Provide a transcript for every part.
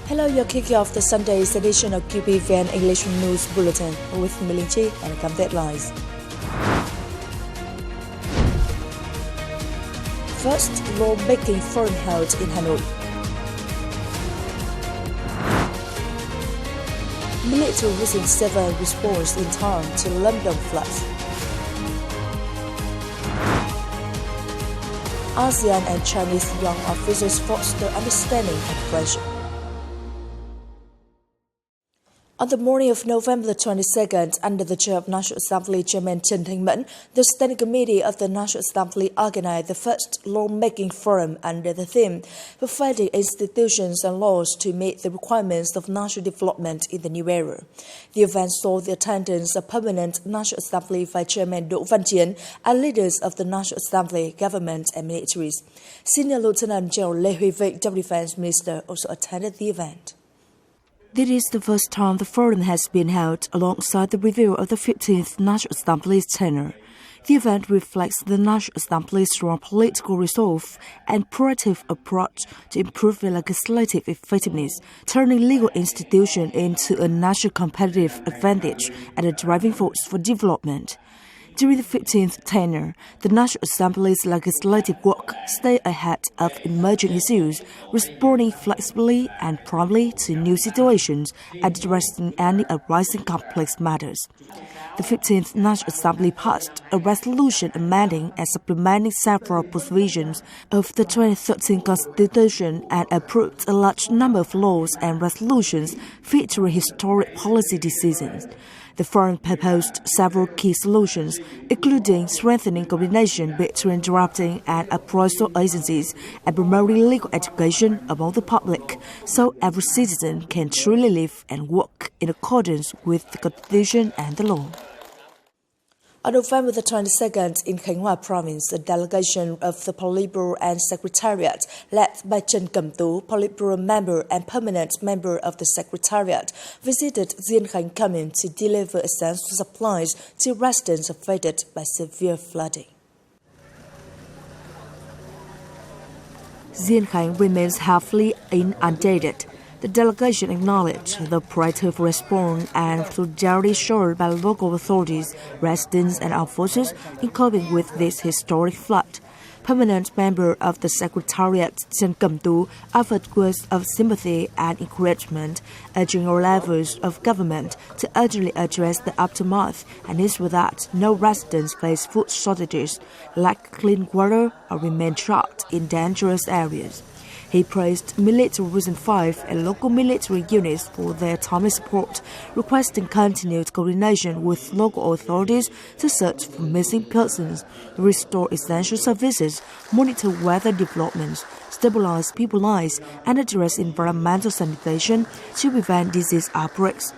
Hello, you're kicking off the Sunday's edition of Qpvn English News Bulletin with Milinchi and some headlines. First lawmaking forum held in Hanoi. Military Region 7 responds in time to London floods. ASEAN and Chinese young officers foster understanding and friendship. On the morning of November 22nd, under the chair of National Assembly Chairman Chen Thanh-Mẫn, the Standing Committee of the National Assembly organized the first lawmaking forum under the theme Perfecting Institutions and Laws to Meet the Requirements of National Development in the New Era. The event saw the attendance of permanent National Assembly Vice Chairman Đỗ Văn Chiến and leaders of the National Assembly, government and militaries. Senior Lieutenant General Lê Huy Vịnh, Deputy Defense Minister, also attended the event. This is the first time the forum has been held alongside the review of the 15th National Assembly's tenure. The event reflects the National Assembly's strong political resolve and proactive approach to improve legislative effectiveness, turning legal institutions into a national competitive advantage and a driving force for development. During the 15th tenure, the National Assembly's legislative work stayed ahead of emerging issues, responding flexibly and promptly to new situations and addressing any arising complex matters. The 15th National Assembly passed a resolution amending and supplementing several provisions of the 2013 Constitution and approved a large number of laws and resolutions featuring historic policy decisions. The forum proposed several key solutions, including strengthening coordination between drafting and appraisal agencies and promoting legal education among the public, so every citizen can truly live and work in accordance with the Constitution and the law. On November the 22nd, in Khánh Hòa Province, a delegation of the Politburo and Secretariat, led by Trần Cẩm Tú, Politburo member and permanent member of the Secretariat, visited Diên Khánh Commune to deliver essential supplies to residents affected by severe flooding. Diên Khánh remains heavily inundated. The delegation acknowledged the proactive response and solidarity shown by local authorities, residents and armed forces in coping with this historic flood. Permanent member of the Secretariat, Trần Cẩm Tú, offered words of sympathy and encouragement, urging all levels of government to urgently address the aftermath and ensure that no residents face food shortages, lack clean water, or remain trapped in dangerous areas. He praised Military Region 5 and local military units for their timely support, requesting continued coordination with local authorities to search for missing persons, restore essential services, monitor weather developments, stabilize people's lives, and address environmental sanitation to prevent disease outbreaks.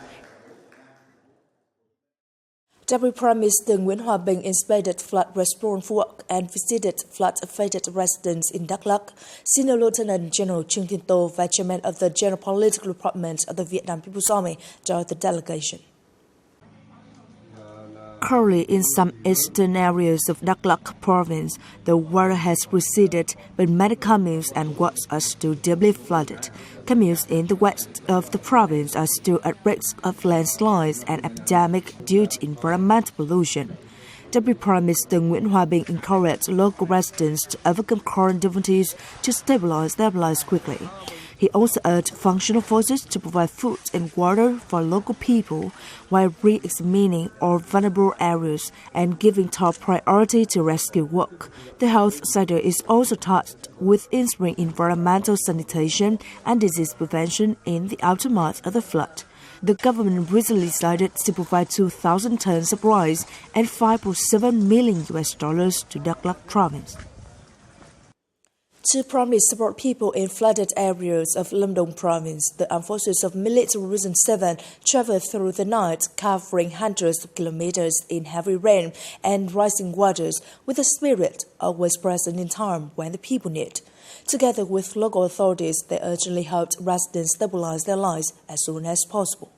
Deputy Prime Minister Nguyễn Hòa Bình inspected flood response work and visited flood-affected residents in Đắk Lắk. Senior Lieutenant General Trương Thiên Tô, Vice Chairman of the General Political Department of the Vietnam People's Army, joined the delegation. Currently, in some eastern areas of Đắk Lắk province, the water has receded, but many communes and wards are still deeply flooded. Communes in the west of the province are still at risk of landslides and epidemic due to environmental pollution. Deputy Prime Minister Nguyễn Hòa Bình encouraged local residents to overcome current difficulties to stabilize their lives quickly. He also urged functional forces to provide food and water for local people while re-examining all vulnerable areas and giving top priority to rescue work. The health sector is also tasked with ensuring environmental sanitation and disease prevention in the aftermath of the flood. The government recently decided to provide 2,000 tons of rice and $5.7 million to Đắk Lắk province. To promptly support people in flooded areas of Lâm Đồng province, the armed forces of Military Region 7 traveled through the night, covering hundreds of kilometers in heavy rain and rising waters, with the spirit always present in time when the people need. Together with local authorities, they urgently helped residents stabilize their lives as soon as possible.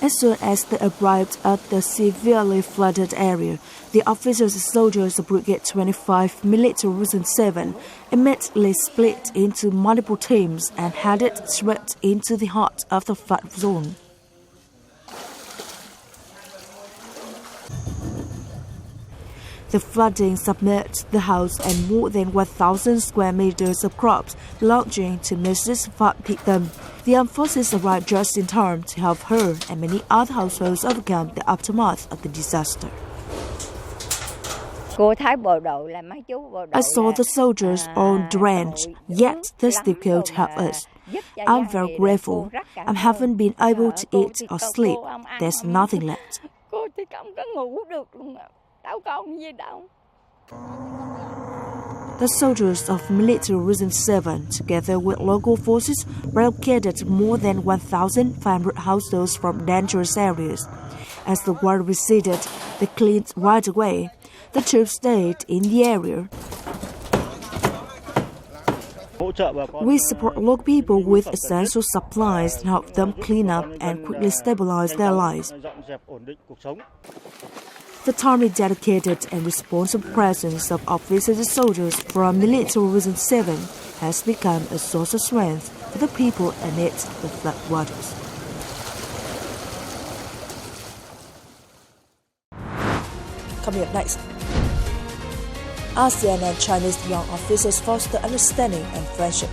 As soon as they arrived at the severely flooded area, the officers and soldiers of Brigade 25 Military Region 7 immediately split into multiple teams and headed straight into the heart of the flood zone. The flooding submerged the house and more than 1,000 square meters of crops belonging to Mrs. Phạm Thị Tâm. The armed forces arrived just in time to help her and many other households overcome the aftermath of the disaster. I saw the soldiers all drenched, yet they still came to help us. I'm very grateful. I haven't been able to eat or sleep. There's nothing left. The soldiers of Military Region 7, together with local forces, relocated more than 1,500 households from dangerous areas. As the water receded, they cleaned right away. The troops stayed in the area. We support local people with essential supplies and help them clean up and quickly stabilize their lives. The timely, dedicated and responsible presence of officers and soldiers from Military Region 7 has become a source of strength for the people amid the floodwaters. Coming up next, ASEAN and Chinese young officers foster understanding and friendship.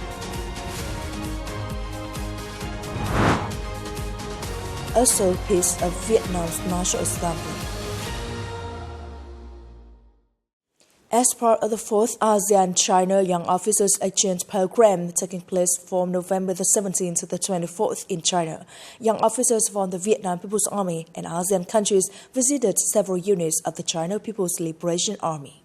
Also, peace of Vietnam's National Assembly. As part of the 4th ASEAN-China Young Officers Exchange Program taking place from November the 17th to the 24th in China, young officers from the Vietnam People's Army and ASEAN countries visited several units of the China People's Liberation Army.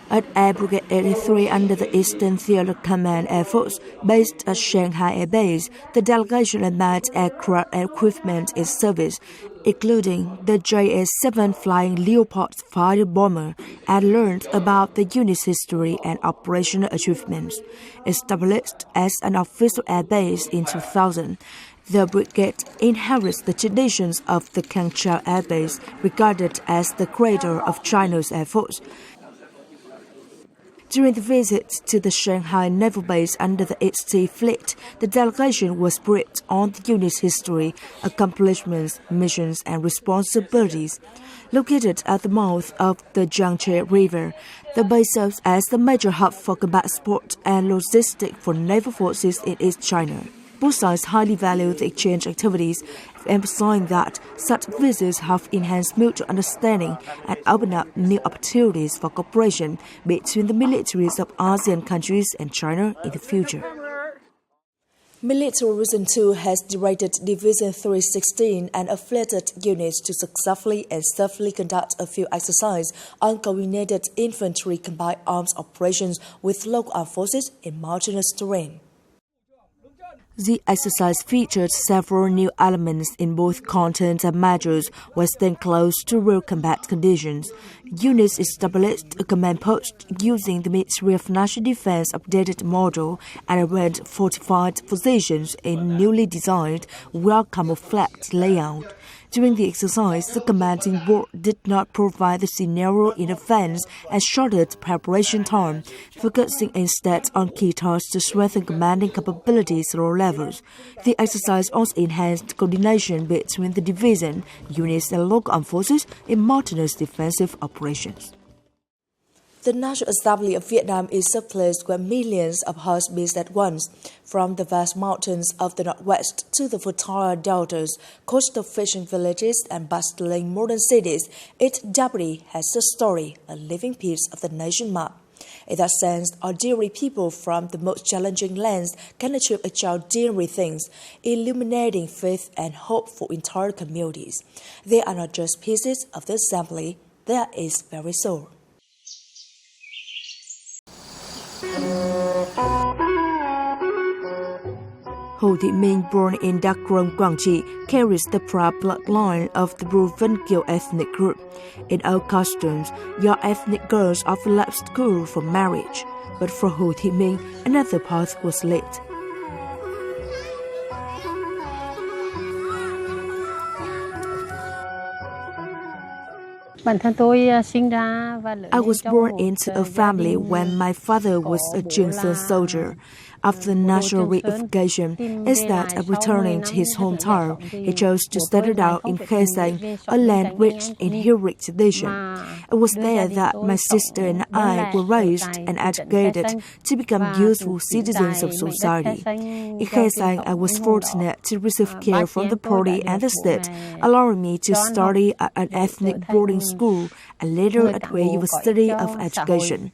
At Air Brigade 83 under the Eastern Theater Command Air Force, based at Shanghai Air Base, the delegation admired aircraft and equipment in service, including the JS-7 Flying Leopard fighter bomber, and learned about the unit's history and operational achievements. Established as an official air base in 2000, the brigade inherits the traditions of the Kangchao Air Base, regarded as the cradle of China's Air Force. During the visit to the Shanghai Naval Base under the HT Fleet, the delegation was briefed on the unit's history, accomplishments, missions, and responsibilities. Located at the mouth of the Yangtze River, the base serves as the major hub for combat support and logistics for naval forces in East China. Both sides highly value the exchange activities, emphasizing that such visits have enhanced mutual understanding and opened up new opportunities for cooperation between the militaries of ASEAN countries and China in the future. Military Region 2 has directed Division 316 and affiliated units to successfully and safely conduct a field exercise on coordinated infantry combined arms operations with local armed forces in mountainous terrain. The exercise featured several new elements in both content and measures while staying close to real combat conditions. Units established a command post using the Ministry of National Defense updated model and arranged fortified positions in newly designed, well-camouflaged layout. During the exercise, the commanding board did not provide the scenario in advance and shortened preparation time, focusing instead on key tasks to strengthen commanding capabilities at all levels. The exercise also enhanced coordination between the division, units, and local armed forces in mountainous defensive operations. The National Assembly of Vietnam is a place where millions of hearts beat at once. From the vast mountains of the northwest to the fertile deltas, coastal fishing villages, and bustling modern cities, each deputy has a story, a living piece of the nation map. In that sense, ordinary people from the most challenging lands can achieve extraordinary things, illuminating faith and hope for entire communities. They are not just pieces of the assembly, they are its very soul. Hồ Thị Minh, born in Đắk Rông, Quảng Trị, carries the proud bloodline of the Provincial ethnic group. In old customs, young ethnic girls often left school for marriage, but for Hồ Thị Minh, another path was lit. I was born into a family when my father was a Johnson soldier. After national reunification, instead of returning to his hometown, he chose to settle down in Khe Sanh, a land rich in heroic tradition. It was there that my sister and I were raised and educated to become useful citizens of society. In Khe Sanh, I was fortunate to receive care from the party and the state, allowing me to study at an ethnic boarding school and later at the University of Education.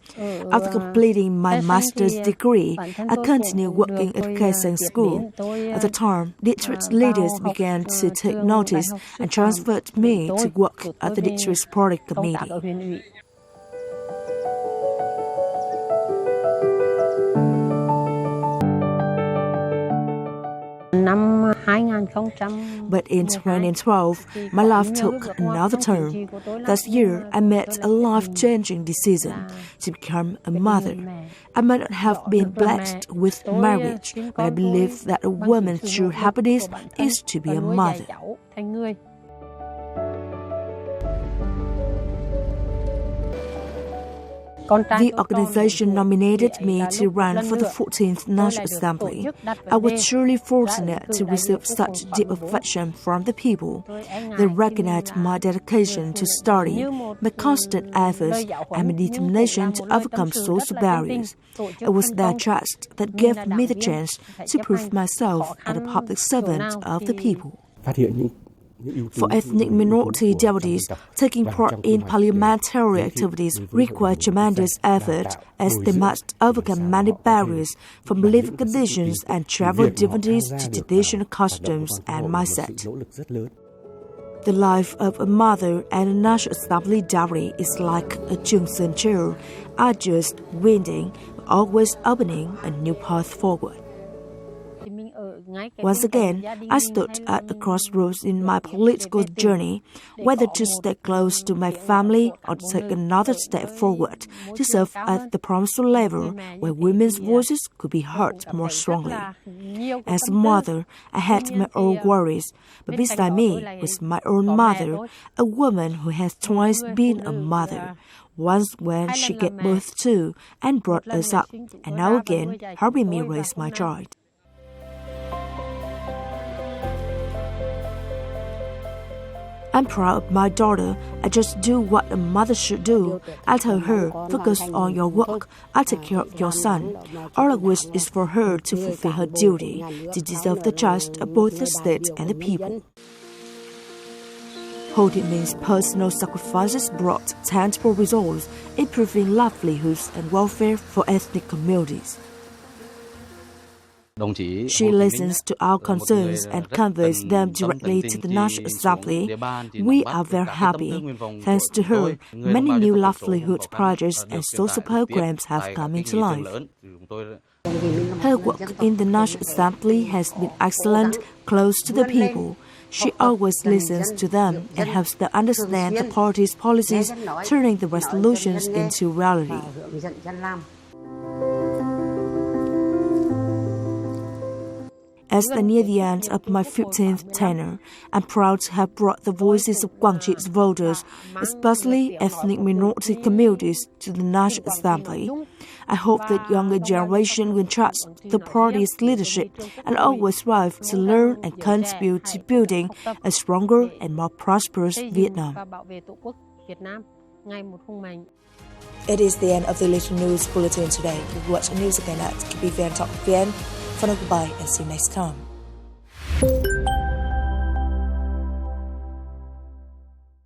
After completing my master's degree, I continued working at Khe Sanh School. At the time, district leaders began to take notice and transferred me to work at the district party committee. But in 2012, my life took another turn. That year, I made a life-changing decision to become a mother. I might not have been blessed with marriage, but I believe that a woman's true happiness is to be a mother. The organization nominated me to run for the 14th National Assembly. I was truly fortunate to receive such deep affection from the people. They recognized my dedication to study, my constant efforts, and my determination to overcome social barriers. It was their trust that gave me the chance to prove myself as a public servant of the people. For ethnic minority deputies, taking part in parliamentary activities require tremendous effort as they must overcome many barriers from living conditions and travel difficulties to traditional customs and mindset. The life of a mother and a National Assembly deputy is like a Johnson chair, just winding, but always opening a new path forward. Once again, I stood at a crossroads in my political journey, whether to stay close to my family or to take another step forward to serve at the promised level where women's voices could be heard more strongly. As a mother, I had my own worries, but beside me was my own mother, a woman who has twice been a mother. Once when she gave birth to and brought us up, and now again helping me raise my child. I'm proud of my daughter. I just do what a mother should do. I tell her, focus on your work. I take care of your son. All I wish is for her to fulfill her duty, to deserve the trust of both the state and the people. Ho Chi Minh's personal sacrifices brought tangible results, improving livelihoods and welfare for ethnic communities. She listens to our concerns and conveys them directly to the National Assembly. We are very happy. Thanks to her, many new livelihood projects and social programs have come into life. Her work in the National Assembly has been excellent, close to the people. She always listens to them and helps them understand the party's policies, turning the resolutions into reality. As I near the end of my 15th tenure, I'm proud to have brought the voices of Guangxi's voters, especially ethnic minority communities, to the National Assembly. I hope that younger generation will trust the party's leadership and always strive to learn and contribute to building a stronger and more prosperous Vietnam. It is the end of the Little News Bulletin today. You watch the news again at Qpvn. For now, goodbye and see you next time.